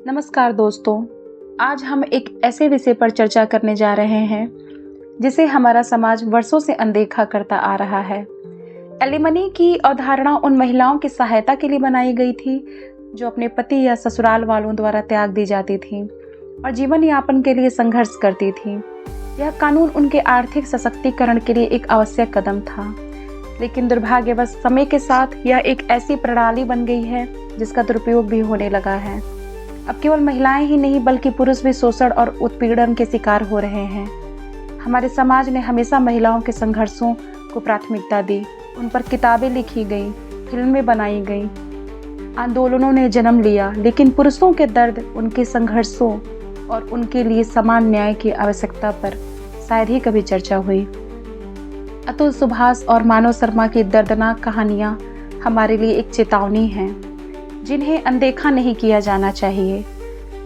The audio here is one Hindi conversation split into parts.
नमस्कार दोस्तों, आज हम एक ऐसे विषय पर चर्चा करने जा रहे हैं जिसे हमारा समाज वर्षों से अनदेखा करता आ रहा है। एलिमनी की अवधारणा उन महिलाओं की सहायता के लिए बनाई गई थी जो अपने पति या ससुराल वालों द्वारा त्याग दी जाती थी और जीवन यापन के लिए संघर्ष करती थी। यह कानून उनके आर्थिक सशक्तिकरण के लिए एक आवश्यक कदम था, लेकिन दुर्भाग्यवश समय के साथ यह एक ऐसी प्रणाली बन गई है जिसका दुरुपयोग भी होने लगा है। अब केवल महिलाएं ही नहीं बल्कि पुरुष भी शोषण और उत्पीड़न के शिकार हो रहे हैं। हमारे समाज ने हमेशा महिलाओं के संघर्षों को प्राथमिकता दी। उन पर किताबें लिखी गई, फिल्में बनाई गई, आंदोलनों ने जन्म लिया, लेकिन पुरुषों के दर्द, उनके संघर्षों और उनके लिए समान न्याय की आवश्यकता पर शायद ही कभी चर्चा हुई। अतुल सुभाष और मानव शर्मा की दर्दनाक कहानियाँ हमारे लिए एक चेतावनी है जिन्हें अनदेखा नहीं किया जाना चाहिए।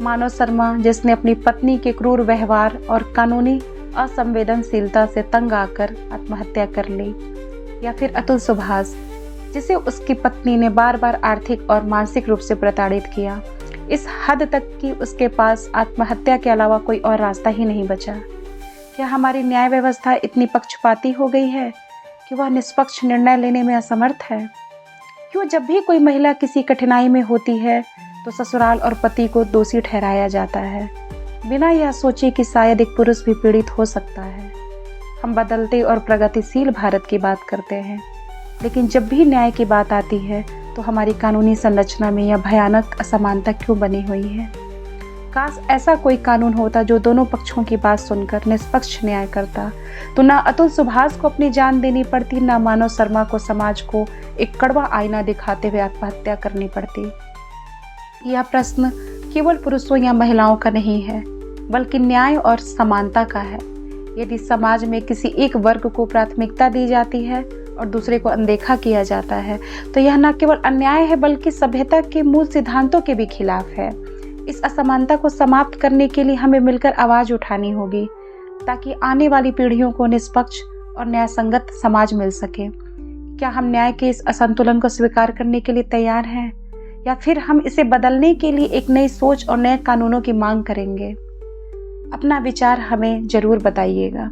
मानव शर्मा, जिसने अपनी पत्नी के क्रूर व्यवहार और कानूनी असंवेदनशीलता से तंग आकर आत्महत्या कर ली, या फिर अतुल सुभाष, जिसे उसकी पत्नी ने बार बार आर्थिक और मानसिक रूप से प्रताड़ित किया, इस हद तक कि उसके पास आत्महत्या के अलावा कोई और रास्ता ही नहीं बचा। क्या हमारी न्याय व्यवस्था इतनी पक्षपाती हो गई है कि वह निष्पक्ष निर्णय लेने में असमर्थ है? क्यों जब भी कोई महिला किसी कठिनाई में होती है तो ससुराल और पति को दोषी ठहराया जाता है, बिना यह सोचे कि शायद एक पुरुष भी पीड़ित हो सकता है? हम बदलते और प्रगतिशील भारत की बात करते हैं, लेकिन जब भी न्याय की बात आती है तो हमारी कानूनी संरचना में यह भयानक असमानता क्यों बनी हुई है? काश ऐसा कोई कानून होता जो दोनों पक्षों की बात सुनकर निष्पक्ष न्याय करता, तो ना अतुल सुभाष को अपनी जान देनी पड़ती, ना मानव शर्मा को समाज को एक कड़वा आईना दिखाते हुए आत्महत्या करनी पड़ती। यह प्रश्न केवल पुरुषों या महिलाओं का नहीं है, बल्कि न्याय और समानता का है। यदि समाज में किसी एक वर्ग को प्राथमिकता दी जाती है और दूसरे को अनदेखा किया जाता है, तो यह न केवल अन्याय है बल्कि सभ्यता के मूल सिद्धांतों के भी खिलाफ है। इस असमानता को समाप्त करने के लिए हमें मिलकर आवाज उठानी होगी, ताकि आने वाली पीढ़ियों को निष्पक्ष और न्यायसंगत समाज मिल सके। क्या हम न्याय के इस असंतुलन को स्वीकार करने के लिए तैयार हैं, या फिर हम इसे बदलने के लिए एक नई सोच और नए कानूनों की मांग करेंगे? अपना विचार हमें जरूर बताइएगा।